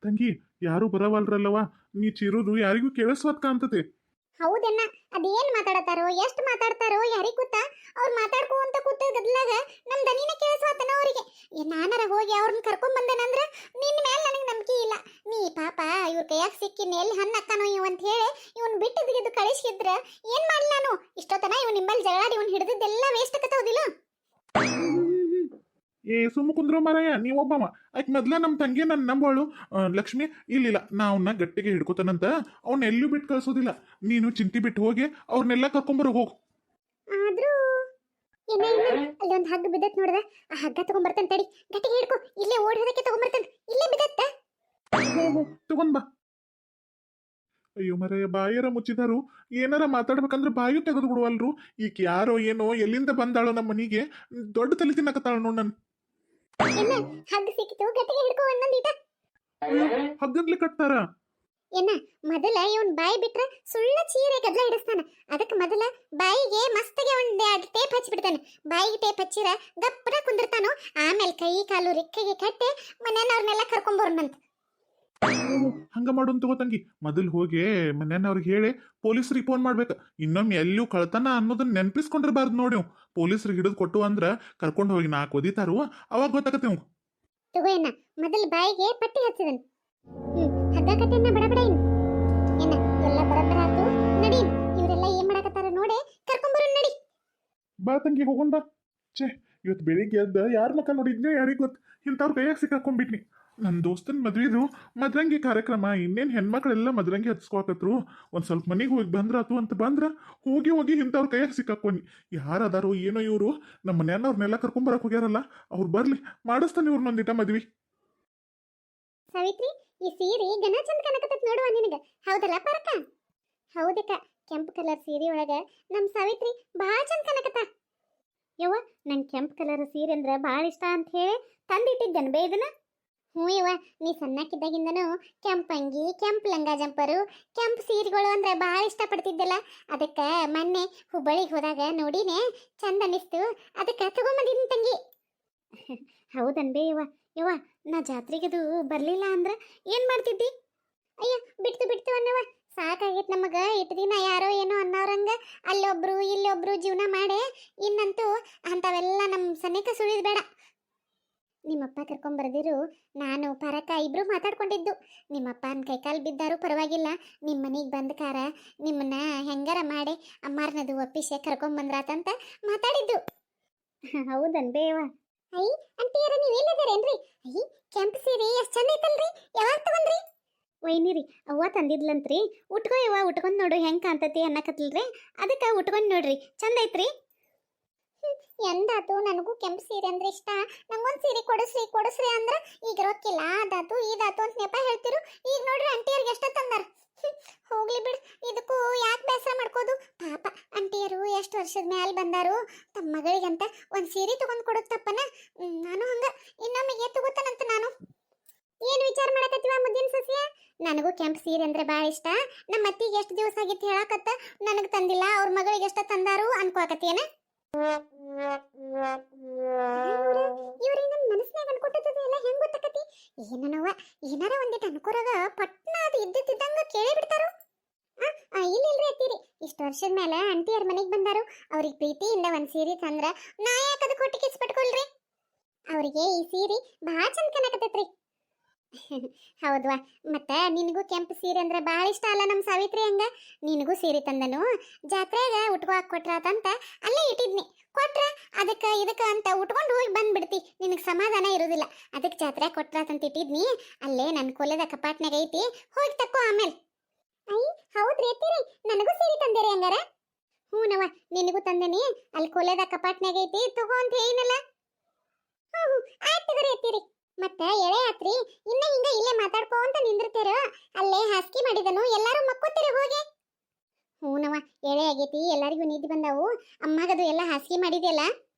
ತಂಗಿ ಯಾರು ಬರವಲ್ರಲ್ಲವ, ನೀ ಚಿರುದು ಯಾರಿಗೂ ಕೇಳಿಸ್ವತ್ ಕಾಣ್ತತೆ. ಹೌದಣ್ಣ, ಅದೇನ್ ಮಾತಾಡತಾರೋ ಎಷ್ಟು ಮಾತಾಡ್ತಾರೋ ಯಾರಿಗ್ ಗೊತ್ತಾ. ಅವ್ರು ಮಾತಾಡ್ಕೊಂತ ಕೂತ ಗದ್ಲಾಗ ನಮ್ ದನಿನ ಕೇಳಿಸ್ವಾತನ ಅವರಿಗೆ. ನಾನರ ಹೋಗಿ ಅವ್ರನ್ನ ಕರ್ಕೊಂಡ್ ಬಂದೇನಂದ್ರ ನಿನ್ನ ಮೇಲೆ ನನಗೆ ನಂಬಿಕೆ ಇಲ್ಲ. ನೀ ಪಾಪ ಇವ್ರ ಕೈಯಾಗ ಸಿಕ್ಕಿ ಎಲ್ಲಿ ಹಣ್ಣು ಅಕ್ಕನೋ ಇವ್ ಅಂತ ಹೇಳಿ ಇವನ್ ಬಿಟ್ಟು ತೆಗೆದು ಕಳಿಸಿದ್ರ ಏನ್ ಮಾಡ್ಲಿ ನಾನು. ಇಷ್ಟೊತ್ತನ ಇವ್ ನಿಮ್ಮಲ್ಲಿ ಜಗಳಾಡಿ ಇವ್ನ ಹಿಡಿದಿದ್ದೆಲ್ಲ ವೇಸ್ಟ್ ಆಗತ್ತೌದಿಲ್ಲ. ಏ ಸುಮ್ಮ ಕುಂದ್ರ ಮಾರಾಯ, ನೀವೊಬ್ಬವ. ಆಯ್ತು ಮೊದ್ಲ ನಮ್ಮ ತಂಗಿ ನನ್ನ ನಂಬೋಳು ಲಕ್ಷ್ಮಿ. ಇಲ್ಲಿಲ್ಲ, ನಾ ಅವನ್ನ ಗಟ್ಟಿಗೆ ಹಿಡ್ಕೋತಾನಂತ ಅವ್ನ ಎಲ್ಲೂ ಬಿಟ್ಟು ಕಳ್ಸೋದಿಲ್ಲ. ನೀನು ಚಿಂತಿ ಬಿಟ್ಟು ಹೋಗಿ ಅವ್ರನ್ನೆಲ್ಲ ಕರ್ಕೊಂಬರೋ ಹೋಗು. ಆದ್ರೂ ಅಲ್ಲಿ ಒಂದು ಹಗ್ಗ ಬಿದ್ದತ್ ನೋಡ್ದ, ಆ ಹಗ್ಗ ತಗೊಂಡ್ಬರ್ತೇನೆ ತಡಿ. ಗಟ್ಟಿಗೆ ಹಿಡ್ಕೊ, ಇಲ್ಲೇ ಓಡಿ ಹೋದಕ್ಕೆ ತಗೊಂಡ್ಬರ್ತೇನೆ. ಇಲ್ಲೇ ಬಿದ್ದತ್ತ. ತಗೊಂಡ್ ಬಾ. ಅಯ್ಯೋ ಮರೆಯ, ಬಾಯರ ಮುಚ್ಚಿದಾರು. ಏನಾರ ಮಾತಾಡ್ಬೇಕಂದ್ರೆ ಬಾಯು ತೆಗೆದು ಬಿಡುವಲ್ರು. ಈಗ ಯಾರೋ ಏನೋ ಎಲ್ಲಿಂದ ಬಂದಾಳೋ ನಮ್ಮ ಮನಿಗೆ ದೊಡ್ಡ ತಲೆ ತಿನ್ನಕತ್ತಾಳ ನೋಡ್ ನನ್. ಎನ್ನ ಹಗ್ಗ ಸಿಕ್ಕಿತು, ಗಟ್ಟಿಗೆ ಹಿಡ್ಕೊ ಅನ್ನಂದೀಟ. ಹಗ್ಗದ್ಲಿ ಕಟ್ತಾರ. ಎನ್ನ ಮೊದಲ ಇವನ್ ಬಾಯಿ ಬಿಟ್ರ ಸುಳ್ಳ ಚೀರೆ ಗದ್ಲ ಹಿಡಿಸ್ತಾನ. ಅದಕ್ಕೆ ಮೊದಲ ಬಾಯಿಗೆ ಮಸ್ತಿಗೆ ಒಂದ್ ಟೇಪ್ ಹಚ್ಚಿಬಿಡ್ತಾನೆ. ಬಾಯಿಗೆ ಟೇಪ್ ಹಚ್ಚಿರ ಗಪ್ಪನ ಕುಂದಿರ್ತಾನೋ. ಆಮೇಲೆ ಕೈ ಕಾಲು ರೆಕ್ಕೆಗೆ ಕಟ್ಟೆ ಮನೆಯವ್ರನ್ನೆಲ್ಲ ಕರ್ಕೊಂಬರ್ನಂತ. ಹಂಗ ಮಾಡೋನ್ ತಗೋ ತಂಗಿ. ಮೊದಲು ಹೋಗಿ ಮನೆಯವ್ರಿಗೆ ಹೇಳಿ ಪೊಲೀಸ್ರಿಗೆ ಫೋನ್ ಮಾಡ್ಬೇಕು. ಇನ್ನೊಮ್ಮೆ ಎಲ್ಲೂ ಕಳ್ತನ ಅನ್ನೋದನ್ನ ನೆನಪಿಸ್ಕೊಂಡಿರ್ಬಾರ್ದು ನೋಡಿ. ಪೊಲೀಸ್ರಿಗೆ ಹಿಡಿದು ಕೊಟ್ಟು ಅಂದ್ರ ಕರ್ಕೊಂಡು ಹೋಗಿ 4 ಒದಿತಾರು, ಅವಾಗ ಗೊತ್ತಾಗತ್ತೆ ನೀವು. ತಗೋ ಎನ್ನ ಮೊದಲು ಬಾಯಿಗೆ ಪಟ್ಟಿ ಹಚ್ಚಿದನ್. ಹಗ್ಗ ಕಟ್ಟೆನ್ನ ಬಡಬಡ ಎನ್ನ ಎಲ್ಲ ಬರಬರ ಆತು. ನಡಿ, ಇವರೆಲ್ಲ ಏನ್ ಮಾಡಕತ್ತಾರ ನೋಡೆ, ಕರ್ಕೊಂಬರು ನಡಿ. ಬಾ ತಂಗಿ ಹೋಗೋಣ ಬಾ. ಛೇ, ಇವತ್ತು ಬೆಳಿಗ್ಗೆ ಎದ್ದ ಯಾರ ಮಕ್ಕ ನೋಡಿದ್ನೆ ಯಾರಿಗೆ ಗೊತ್ತು. ಇಂಥವ್ರ ಕೈಯಾಗ ಸಿಕ್ಕಾಕೊಂಡ್ಬಿಟ್ನಿ. ನನ್ನ ದೋಸ್ತನ ಮದ್ವಿದು ಮದ್ರಂಗಿ ಕಾರ್ಯಕ್ರಮ. ಇನ್ನೇನು ಹೆಣ್ಮಕ್ಳೆಲ್ಲ ಮದ್ರಂಗಿ ಹಚ್ಕೋಕತ್ರು. ಒಂದು ಸ್ವಲ್ಪ ಮನೆಗೆ ಹೋಗಿ ಬಂದ್ರಾತು ಅಂತ ಬಂದ್ರ ಹೋಗಿ ಹೋಗಿ ಇಂಥವ್ರ ಕೈಯಾಗ ಸಿಕ್ಕಾಕೊಂಡಿ. ಯಾರದಾರೋ ಏನೋ ಇವರು ನಮ್ಮ ಮನೆಯವ್ರನ್ನೆಲ್ಲ ಕರ್ಕೊಂಬರಕ್ಕೆ ಹೋಗ್ಯಾರಲ್ಲ, ಅವ್ರು ಬರ್ಲಿ, ಮಾಡಿಸ್ತಾನೆ ಇವ್ರನ್ನೊಂದಿಟ ಮದ್ವಿ. ಸಾವಿತ್ರಿ, ಈ ಸೀರೆ ಗನ ಚಂದ ಕನಕತತ್ ನೋಡುವ ನಿನಗ. ಹೌದಲ್ಲ ಪರಕ? ಹೌದಕ್ಕ, ಕೆಂಪು ಕಲರ್ ಸೀರೆ ಒಳಗ ನಮ್ ಸಾವಿತ್ರಿ ಭಾಳ ಚಂದ ಕನಕತ. ಯವ್ವ, ನಂಗೆ ಕೆಂಪು ಕಲರ್ ಸೀರೆ ಅಂದ್ರೆ ಭಾಳ ಇಷ್ಟ ಅಂತ ಹೇಳಿ ತಂದಿಟ್ಟಿದ್ದೇನೆ ಬೇ ಇದನ್ನ. ಹ್ಞೂ ಯವ್ವ, ನೀ ಸಣ್ಣಕ್ಕಿದ್ದಾಗಿಂದನೂ ಕೆಂಪಂಗಿ, ಕೆಂಪು ಲಂಗ ಜಂಪರು, ಕೆಂಪು ಸೀರೆಗಳು ಅಂದ್ರೆ ಭಾಳ ಇಷ್ಟಪಡ್ತಿದ್ದೆಲ್ಲ. ಅದಕ್ಕೆ ಮೊನ್ನೆ ಹುಬ್ಬಳ್ಳಿಗೆ ಹೋದಾಗ ನೋಡಿನೇ ಚಂದ ಅನ್ನಿಸ್ತು, ಅದಕ್ಕೆ ತಗೊಂಬಂದಿದ್ದೀನಿ ತಂಗಿ. ಹೌದನ್ಬೇ ಯವ್ವ. ಯವ್ವ, ನಾ ಜಾತ್ರೆಗದು ಬರಲಿಲ್ಲ ಅಂದ್ರೆ ಏನು ಮಾಡ್ತಿದ್ದಿ? ಅಯ್ಯ, ಬಿಡ್ತು ಅನ್ನವ. ಸಾಕಾಗೈತೆ ನಮಗೆ. ಇಟ್ಟು ದಿನ ಯಾರೋ ಏನೋ ಅನ್ನೋರಂಗ ಅಲ್ಲೊಬ್ರು ಇಲ್ಲೊಬ್ರು ಜೀವನ ಮಾಡೇ. ಇನ್ನಂತೂ ಅಂಥವೆಲ್ಲ ನಮ್ಮ ಸನೇಕ ಸುಳಿದ್ ಬೇಡ. ನಿಮ್ಮಪ್ಪ ಕರ್ಕೊಂಬರ್ದಿರು ನಾನು ಪರಕ ಇಬ್ರು ಮಾತಾಡ್ಕೊಂಡಿದ್ದು. ನಿಮ್ಮಪ್ಪನ ಕೈಕಾಲು ಬಿದ್ದಾರು ಪರವಾಗಿಲ್ಲ, ನಿಮ್ಮ ಮನೆಗೆ ಬಂದ ಕಾರ ನಿಮ್ಮನ್ನ ಹೆಂಗಾರ ಮಾಡಿ ಅಮ್ಮಾರ್ನದು ಒಪ್ಪಿಸೆ ಕರ್ಕೊಂಬಂದ್ರಾತಂತ ಮಾತಾಡಿದ್ದು. ಹೌದನ್ಬೇವ. ಐ ಅಂಟಿಯರ ನೀವೆಲ್ಲದಾರೇನ್ರಿ? ಐ ಕೆಂಪು ಸೀರೆ ಎಷ್ಟು ಚಂದ ಐತಲ್ರಿ, ಯಾವಾಗ ತಗೊಂಡ್ರಿ? ವೈನಿರಿ ಅವ್ವ ತಂದಿದ್ಲಂತ್ರಿ. ಉಟ್ಕೋ ಯವ್ವ, ಉಟ್ಕೊಂಡ್ ನೋಡು ಹೆಂಗ್ ಕಾಣ್ತತಿ ಅನ್ನಕತ್ತಲ್ರಿ, ಅದಕ್ಕೆ ಉಟ್ಕೊಂಡ್ ನೋಡ್ರಿ, ಚಂದ ಐತ್ರಿ. ಎಂದಾತು ನನಗೂ ಕೆಂಪು ಸೀರೆ ಅಂದ್ರೆ ಇಷ್ಟ. ನಂಗೊಂದು ಸೀರೆ ಕೊಡಿಸ್ರಿ ಅಂದ್ರೆ ಈಗ ರೊಕ್ಕಿಲ್ಲ, ಅದಾತು ಇದಾತು ಅಂತ ನೆಪ ಹೇಳ್ತಿರು. ಈಗ ನೋಡ್ರಿ ಅಂಟಿಯರ್ಗೆ ಎಷ್ಟ ತಂದಾರ. ಹೋಗ್ಲಿ ಬಿಡ್, ಇದಕ್ಕೂ ಯಾಕೆ ಬೇಸರ ಮಾಡ್ಕೋದು. ಪಾಪ ಅಂಟಿಯರು ಎಷ್ಟು ವರ್ಷದ ಮ್ಯಾಲೆ ಬಂದಾರು, ತಮ್ಮ ಮಗಳಿಗಂತ ಒಂದು ಸೀರೆ ತಗೊಂಡು ಕೊಡುತ್ತಪ್ಪನ. ನಾನು ಹಂಗ ಇನ್ನೊಮ್ಮೆಗೆ ತಗೋತಾನಂತ. ನಾನು ಏನು ವಿಚಾರ ಮಾಡಕತ್ತೀವ ಮುದ್ದಿನ ಸಸ್ಯ? ನನಗೂ ಕೆಂಪು ಸೀರೆ ಅಂದ್ರೆ ಭಾಳ ಇಷ್ಟ. ನಮ್ಮ ಅತ್ತಿಗೆ ಎಷ್ಟು ದಿವಸ ಆಗಿತ್ತು ಹೇಳಕತ್ತ, ನನಗೆ ತಂದಿಲ್ಲ, ಅವ್ರ ಮಗಳಿಗೆ ಎಷ್ಟ ತಂದಾರು ಅನ್ಕೋಕತ್ತೇನ? ಇವ್ರಿ ನನ್ನ ಮನಸ್ಸಿನಾಗ ಅನ್ಕೊಟ್ಟದ ಎಲ್ಲ ಹೆಂಗ್ ಗೊತ್ತಾಕತಿ? ಏನನವ ಏನಾರ ಒಂದಿಟ್ಟು ಅನ್ಕೋರಾಗ ಪಟ್ನ ಅದು ಇದ್ದಿದ್ದಂಗ ಕೇಳಿ ಬಿಡ್ತಾರು. ಇಲ್ಲಿಲ್ರಿ ಅತ್ತೀರಿ, ಇಷ್ಟು ವರ್ಷದ ಮೇಲೆ ಅಂಟಿಯರ್ ಮನೆಗೆ ಬಂದಾರು, ಅವ್ರಿಗೆ ಪ್ರೀತಿಯಿಂದ ಒಂದು ಸೀರೆ ತಂದ್ರ ನಾ ಯಾಕೆ ಅದಕ್ಕೆ ಹೊಟ್ಟೆ ಕಿಸ್ಪಟ್ಕೊಳ್ರಿ? ಅವ್ರಿಗೆ ಈ ಸೀರೆ ಭಾಳ ಚಂದ ಕನಕತೈತ್ರಿ. ಹೌದ್ವಾ, ಮತ್ತೆ ನಿನಗೂ ಕೆಂಪು ಸೀರೆ ಅಂದ್ರೆ ಭಾಳ ಇಷ್ಟ ಅಲ್ಲ ನಮ್ಮ ಸಾವಿತ್ರಿ ಹಂಗ. ನಿನಗೂ ಸೀರೆ ತಂದನು, ಜಾತ್ರೆಗ ಉಟ್ಕೋ ಕೊಟ್ರಾತಂತ ಅಲ್ಲೇ ಇಟ್ಟಿದ್ನಿ. ಕೊಟ್ರ ಅದಕ್ಕೆ ಇದಕ್ಕೆ ಅಂತ ಉಟ್ಕೊಂಡು ಹೋಗಿ ಬಂದ್ಬಿಡ್ತಿ, ನಿನಗೆ ಸಮಾಧಾನ ಇರೋದಿಲ್ಲ. ಅದಕ್ಕೆ ಜಾತ್ರೆ ಕೊಟ್ರಾತಂತ ಇಟ್ಟಿದ್ನಿ, ಅಲ್ಲೇ ನನ್ನ ಕೊಲೆದ ಕಪಾಟ್ನಾಗ ಐತಿ, ಹೋಗಿ ತಕ್ಕೋ ಆಮೇಲೆ. ಐ ಹೌದ್ರಿ ಅತ್ತೀರಿ, ನನಗೂ ಸೀರೆ ತಂದೇರಿ ಹಂಗಾರ? ಹ್ಞೂನವ, ನಿನಗೂ ತಂದೇನಿ, ಅಲ್ಲಿ ಕೊಲೆದ ಕಪಾಟ್ನಾಗ ಐತಿ, ತಗೋ ಅಂತ ಏನಲ್ಲ. ಹ್ಞೂ ಆಯ್ತು ತಗೋರಿ ಅತ್ತೀರಿ. ಮತ್ತೆ ಎಳೆ ಆತ್ರಿ, ಇನ್ನ ಹಿಂಗ ಇಲ್ಲೇ ಮಾತಾಡ್ಕೊಂತ ನಿಂದಿರ್ತೀರ, ಅಲ್ಲೇ ಹಾಸಿಗೆ ಮಾಡಿದನು, ಎಲ್ಲಾರು ಮಕ್ಕೋತೀರ ಹೋಗಿ. ಹ್ಞೂನವ, ಎಳೆ ಆಗೈತಿ, ಎಲ್ಲರಿಗೂ ನಿದ್ದೆ ಬಂದಾವು. ಅಮ್ಮಗದು ಎಲ್ಲ ಹಾಸಿಗೆ ಮಾಡಿದೆಯಲ್ಲ?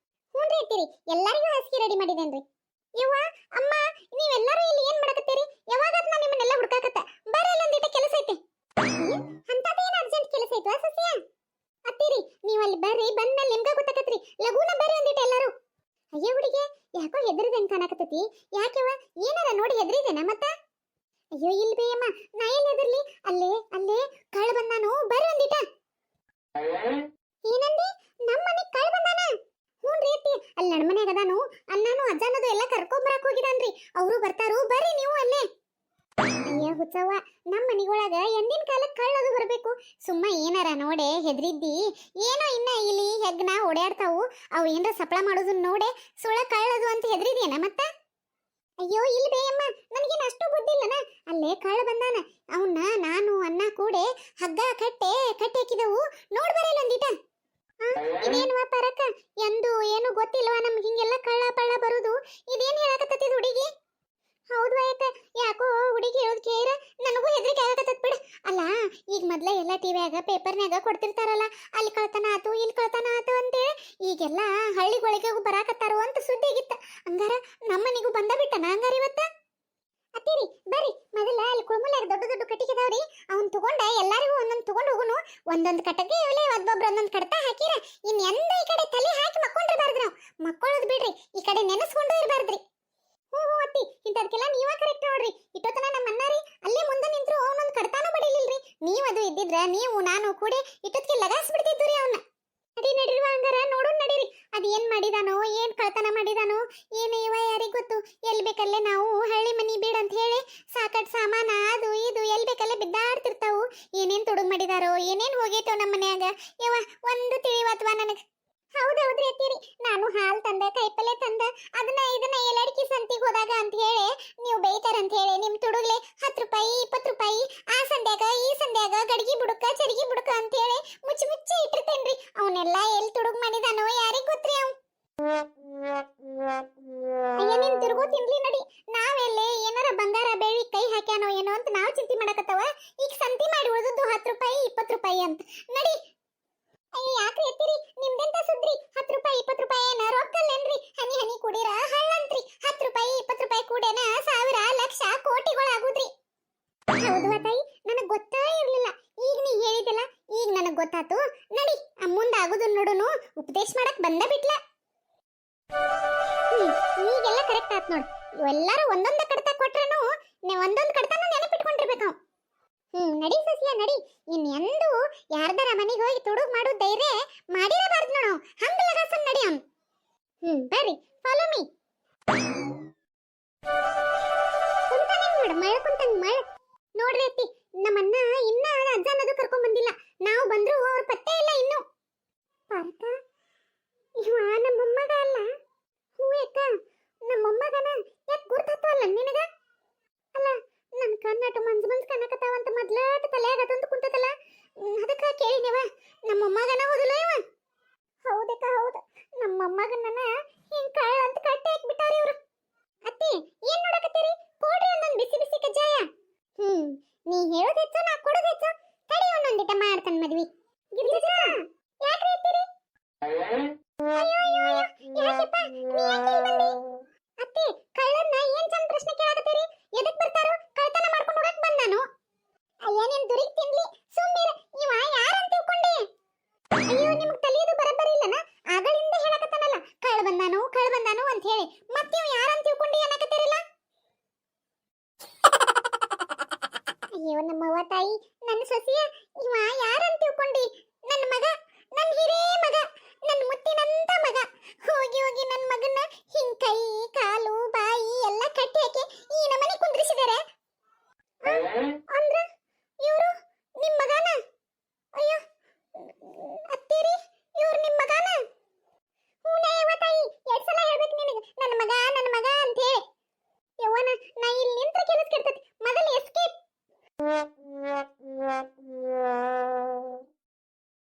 ಹ್ಞೂನ್ರಿ ಅತ್ತೀರಿ, ಎಲ್ಲರಿಗೂ ಹಾಸಿಗೆ ರೆಡಿ ಮಾಡಿದೇನ್ರಿ. ಯವ್ವ ಅಮ್ಮ, ನೀವೆಲ್ಲರೂ ಇಲ್ಲಿ ಏನ್ ಮಾಡಕತ್ತೀರಿ? ಯಾವಾಗಾದ್ ನಾ ನಿಮ್ಮನ್ನೆಲ್ಲ ಹುಡ್ಕಾಕತ್ತ. ಬರ್ರಿ, ಅಲ್ಲೊಂದಿಟ ಕೆಲಸ ಐತಿ. ಅಂತದೇನು ಅರ್ಜೆಂಟ್ ಕೆಲಸ ಐತ್ವಾ ಸಸ್ಯ? ಅತ್ತೀರಿ ನೀವು ಅಲ್ಲಿ ಬರ್ರಿ, ಬಂದ್ಮೇಲೆ ನಿಮ್ಗ ಗೊತ್ತಾಕತ್ರಿ. ಲಘುನ ಬರ್ರಿ ಒಂದಿಟ ಎಲ್ಲರೂ. ಅಯ್ಯ ಹುಡುಗಿ, ಯಾಕೋ ಹೆದರಿದಂಗೆ ಕಾಣಕತ್ತೈತಿ. ಯಾಕೆವ, ಏನಾರ ನೋಡಿ ಹೆದರಿದೇನ? ಮತ್ತ ಅಯ್ಯೋ ಇಲ್ಲಿ ಬೇಯಮ್ಮ, ನಾ ಎಲ್ಲಿ ಎದರ್ಲಿ? ಅಲ್ಲೇ ಅಲ್ಲೇ ಕಳ್ಳ ಬಂದಾನು, ಬರ್ರಿ ಒಂದಿಟ. ಏನಂದಿ? ನಮ್ಮ ಮನೆಗ್ ಕಳ್ಳ ಬಂದಾನ? ಹ್ಞೂನ್ರಿ ಅತ್ತಿ, ಅಲ್ಲಿ ನನ್ನ ಮನ್ಯಾಗ ಅದಾನು, ಅಣ್ಣಾನು ಅಜ್ಜನದು ಎಲ್ಲ ಕರ್ಕೊಂಬರಕ್ ಹೋಗಿದಾನ್ರಿ. ಅವರು ಬರ್ತಾರು, ಬರ್ರಿ ನೀವು ಅಲ್ಲೇ. ಅಯ್ಯ ಹುಚ್ಚವ್ವ, ನಮ್ಮ ಮನಿಗೊಳಗ ಎಂದಿನ ಕಾಲಕ್ಕೆ ಕಳ್ಳದು ಬರಬೇಕು. ಸುಮ್ಮ ಏನಾರ ನೋಡೆ ಹೆದ್ರಿದ್ದಿ ಏನೋ, ಇನ್ನ ಇಲ್ಲಿ ಹೆಗ್ನ ಓಡಾಡ್ತಾವು, ಅವು ಏನ್ರ ಸಪ್ಳ ಮಾಡೋದನ್ನ ನೋಡೆ ಸುಳ ಕಳ್ಳದು ಅಂತ ಹೆದ್ರಿದೇನ ಮತ್ತ? ಅಯ್ಯೋ ಇಲ್ಲಿ ಬೇಯಮ್ಮ, ನನಗೇನು ಅಷ್ಟು ಬುದ್ಧಿ ಇಲ್ಲನ. ಅಲ್ಲೇ ಕಳ್ಳ ಬಂದಾನ, ಅವನ್ನ ನಾನು ಅನ್ನ ಕೂಡೆ ಹಗ್ಗ ಕಟ್ಟಿ ಹಾಕಿದವು, ನೋಡ್ ಬರಲ್ಲ ಒಂದಿಟ. ಇದೇನು ಪರಕ, ಎಂದು ಏನು ಗೊತ್ತಿಲ್ವಾ ನಮ್ಗೆ ಹಿಂಗೆಲ್ಲ ಕಳ್ಳ ಪಳ್ಳ ಬರುದು? ಇದೇನ್ ಹೇಳಕತ್ತದ ಹುಡುಗಿ? ಹೌದು ಅಯ್ಯಕ್ಕ, ಯಾಕೋ ಹುಡುಗಿ ಹೇಳೋದ್ ಕೇರ ನನಗೂ ಹೆದರಿಕೆ ಆಗಕತ್ತದ ಬಿಡ. ಅಲ್ಲ ಈಗ ಮೊದ್ಲ ಎಲ್ಲ ಟಿವಿಯಾಗ ಪೇಪರ್ನ್ಯಾಗ ಕೊಡ್ತಿರ್ತಾರಲ್ಲ, ಅಲ್ಲಿ ಕಳ್ತನ ಆತು ಇಲ್ಲಿ ಕಳ್ತನ ಆತು ಅಂತೇಳಿ, ಈಗೆಲ್ಲ ಹಳ್ಳಿಗಳಿಗೆ ಬರಾಕತ್ತಾರೋ ಅಂತ ಸುದ್ದಿ ಆಗಿತ್ತ. ಹಂಗಾರ ನಮ್ಮನಿಗೂ ಬಂದ ಬಿಟ್ಟನ ಹಂಗಾರ ಇವತ್ತ? ಅತ್ತೀರಿ ಬರ್ರಿ, ಮೊದಲ ಅಲ್ಲಿ ಕುಳ್ಮುಲ್ಯಾಗ ದೊಡ್ಡ ದೊಡ್ಡ ಕಟ್ಟಿಗೆ ಅದಾವ್ರಿ, ಅವ್ನ್ ತಗೊಂಡ ಎಲ್ಲಾರಿಗೂ ಒಂದೊಂದು ತಗೊಂಡ್ ಹೋಗುನು. ಒಂದೊಂದು ಕಟ್ಟಿಗೆ ಇವ್ಲೆ ಒಬ್ಬೊಬ್ರು ಒಂದೊಂದು ಕಡ್ತಾ ಹಾಕಿರ, ಇನ್ ಎಂದ ಈ ಕಡೆ ತಲೆ ಹಾಕಿ ಮಕ್ಕೊಂಡಿರ್ಬಾರ್ದು. ನಾವು ಮಕ್ಕೊಳ್ಳೋದು ಬಿಡ್ರಿ, ಈ ಕಡೆ ನೆನೆಸ್ಕೊಂಡು ಇರಬಾರ್ದ್ರಿ. ಹ್ಞೂ ಹ್ಞೂ ಅತ್ತಿ, ಇಂಥದ್ಕೆಲ್ಲ ನೀವ ಕರೆಕ್ಟ್ ನೋಡ್ರಿ. ಇಟ್ಟೋತನ ನಮ್ಮ ಅಣ್ಣಾರಿ ಅಲ್ಲೇ ಮುಂದೆ ನಿಂತ್ರು ಅವನೊಂದು ಕಡ್ತಾನೂ ಬಡಿಲಿಲ್ರಿ. ನೀವು ಅದು ಇದ್ದಿದ್ರ ನೀವು ನಾನು ಕೂಡಿ ಇಟ್ಟೊತ್ತಿಗೆ ಲಗಾಸ್ ಬಿಡ್ತಿದ್ವಿ ರೀ ಅವನ್ನ. ನಡಿರುವ ಹಂಗಾರ ನೋಡೋಣ ನಡೀರಿ, ಅದು ಏನ್ ಮಾಡಿದಾನೋ, ಏನ್ ಕಳ್ತನ ಮಾಡಿದಾನೋ ಏನು ಇವ ಯಾರಿಗ್ ಗೊತ್ತು. ಎಲ್ಲಿ ಬೇಕಲ್ಲೇ ನಾವು ಹಳ್ಳಿ ಮನಿ ಬೀಡ್ ಅಂತ ಹೇಳಿ ಸಾಕಟ್ ಸಾಮಾನ ಅದು ಇದು ಎಲ್ಲಿ ಬೇಕಲ್ಲೇ ಬಿದ್ದಾಡ್ತಿರ್ತಾವು. ಏನೇನ್ ತುಡುಗ್ ಮಾಡಿದಾರೋ, ಏನೇನ್ ಹೋಗೈತೋ ನಮ್ಮ ಮನ್ಯಾಗ ಯವ ಒಂದು ತಿಳಿವತ್ವಾ ನನಗೆ. ಹೌದೌದ್ರಿ ಅತ್ತೀರಿ, ನಾನು ಹಾಲು ತಂದ ಕೈಪಲ್ಲೆ ತಂದ ಅದನ್ನ ಇದನ್ನ ಎಲ್ಲಡಿಕೆ ಸಂತಿಗೆ ಹೋದಾಗ ಅಂತ ಹೇಳಿ ನೀವು ಬೈತಾರ ಅಂತ ಹೇಳಿ ನಿಮ್ ತುಡುಗ್ಲೆ 10 ರೂಪಾಯಿ 20 ರೂಪಾಯಿ ಆ ಸಂಧ್ಯಾಗ ಈ ಸಂಧ್ಯಾಗ ಗಡ್ಗಿ ಬುಡಕ ಚರಿಗಿ ಬುಡಕ ಅಂತ ಹೇಳಿ ಮುಚ್ಚಿ ಮುಚ್ಚಿ ಇಟ್ಟಿರ್ತೇನ್ರಿ. ಅವನ್ನೆಲ್ಲ ಎಲ್ಲಿ ತುಡುಗ್ ಮಾಡಿದಾನೋ ಯಾರಿಗ್ ಗೊತ್ತ್ರಿ ಅವ್. ಅಯ್ಯ ನೀನ್ ತಿರುಗೋ ತಿನ್ಲಿ ನಡಿ, ನಾವೆಲ್ಲೇ ಏನಾರ ಬಂಗಾರ ಬೆಳ್ಳಿ ಕೈ ಹಾಕ್ಯಾನೋ ಏನೋ ಅಂತ ನಾವು ಚಿಂತೆ ಮಾಡಕತ್ತವ. ಈಗ ಸಂತಿ ಮಾಡಿ ಉಳಿದದ್ದು 10 ರೂಪಾಯಿ 20 ರೂಪಾಯಿ ಅಂತ ನಡಿ. ಅಯ್ಯ ಯಾಕ್ರಿ ಎತ್ತೀರಿ, ನಿಮ್ದೆಂತ ಸುದ್ರಿ? 10 ರೂಪಾಯಿ 20 ರೂಪಾಯಿ ಏನ ರೊಕ್ಕಲ್ಲೇನ್ರಿ? ಹನಿ ಹನಿ ಕುಡೀರ ಹಳ್ಳಂತ್ರಿ. 10 ರೂಪಾಯಿ 20 ರೂಪಾಯಿ ಕೂಡೇನ ಸಾವಿರ ಲಕ್ಷ ಕೋಟಿಗಳಾಗುದ್ರಿ. ಹೌದು ತಾಯಿ, ನನಗ್ ಗೊತ್ತೇ ಇರ್ಲಿಲ್ಲ. ಈಗ ನೀ ಹೇಳಿದಲ್ಲ, ಈಗ ನನಗ್ ಗೊತ್ತಾತು. ನಡಿ ಮುಂದೆ ಆಗುದು ನೋಡುನು, ಉಪದೇಶ ಮಾಡಕ್ ಬಂದ ಬಿಟ್ಲ. ಈಗೆಲ್ಲ ಕರೆಕ್ಟ್ ಆತ್ ನೋಡ್. ಎಲ್ಲಾರು ಒಂದೊಂದ ಕಡ್ತ ಕೊಟ್ರನು ಒಂದೊಂದು ಕಡ್ತಾನು ನೆನಪಿಟ್ಕೊಂಡಿರ್ಬೇಕು. ನಡಿ ಸಸಿಯ ನಡಿ. ಎಂದು ಯಾರ್ದಾರ ಮನೆಗೆ ಹೋಗಿ ತುಡುಗ್ ಮಾಡೋ ಧೈರ್ಯ ಮಾಡಿರಬಾರ್ದು ನೋಡು. ಹಂಗ ಲಗಾಸನ್ ನಡಿ ಅವ್ನು. ಬರ್ರಿ ಫಾಲೋ ಮೀ. ಕುಂತಾನೆ ನೋಡು, ಮಳ ಕುಂತಂಗ್ ಮಳ. ನೋಡ್ರಿ ಅತ್ತಿ, ನಮ್ಮನ್ನ ಇನ್ನ ಅಜ್ಜನದು ಕರ್ಕೊಂಡ್ ಬಂದಿಲ್ಲ. ನಾವು ಬಂದ್ರು ಅವ್ರ ಪತ್ತೆ ಇಲ್ಲ ಇನ್ನು. ಪಾರ್ಕ ಇವ ನಮ್ಮ ಮೊಮ್ಮಗ ಅಲ್ಲ? ಹ್ಞೂ ಅಕ್ಕ, ನಮ್ಮ ಮೊಮ್ಮಗನ. ಯಾಕೆ ಗುರ್ತಾತವಲ್ಲ ನಿನಗ? ಅಲ್ಲ ನನ್ನ ಕಣ್ಣಾಟ ಮನ್ಸ್ ಕನ್ನಕತ್ತಾವಂತ ಮೊದ್ಲಾಟ ತಲೆಯಾಗ ಅದಂತ ಕುಂತದಲ್ಲ, ಅದಕ್ಕ ಕೇಳಿದೇವ. ನಮ್ಮ ಮೊಮ್ಮಗನ ಹೋದಲ್ಲ ಇವ? ಹೌದಕ್ಕ ಹೌದು, ನಮ್ಮ ಮೊಮ್ಮಗನ ಹಿಂಗ್ ಕಳ್ಳ ಅಂತ ಕಟ್ಟಿ ಹಾಕ್ಬಿಟ್ಟಾರ ಇವ್ರು. ಅತ್ತಿ ಏನ್ ನೋಡಕತ್ತೀರಿ? ಕೊಡ್ರಿ ಒಂದೊಂದು ಬಿಸಿ ಬಿಸಿ ಕಜ್ಜಾಯ. ನೀ ಹೇಳೋದ್ ಹೆಚ್ಚು, ನಾ ಕೊಡೋದ್ ಹೆಚ್ಚು. ತಡಿ ಒಂದೊಂದಿಟ ಮಾಡ್ತಾನ ಮದ್ವಿ. ಗಿರಿಜಾ ಯಾಕ್ರಿ ಇತ್ತೀರಿ? ಯಾಕಪ್ಪ ನೀ ಯಾಕೆ ಬಂದಿ? ಅತ್ತಿ ಕಳ್ಳನ್ನ ಏನ್ ಚಂದ ಪ್ರಶ್ನೆ ಕೇಳಕತ್ತೀರಿ? ಎದಕ್ ಬರ್ತಾರೋ? ಕಳ್ತನ ಮಾಡ್ಕೊಂಡು ಹೋಗಕ್ ಬಂದಾನು. ಅಯ್ಯ ನೀನ್ ದುರಿಗ್ ತಿನ್ಲಿ ಸುಮ್ಮೀರ. ಇವ ಯಾರಂತ ತಿಳ್ಕೊಂಡೆ? ಅಯ್ಯೋ ನಿಮ್ಗೆ ತಲೆಯದು ಬರಬರಿ ಇಲ್ಲನ? ಆಗಳಿಂದ ಹೇಳಕತ್ತಾನಲ್ಲ ಕಳ್ಳ ಬಂದಾನು ಅಂತ ಹೇಳಿ. ಮತ್ತೆ ಇವ ಯಾರಂತ ತಿಳ್ಕೊಂಡಿ ಅನ್ನಕತ್ತೀರಲ್ಲ? ಅಯ್ಯೋ ನಮ್ಮವ್ವ ತಾಯಿ, ನನ್ನ ಸೊಸೆಯ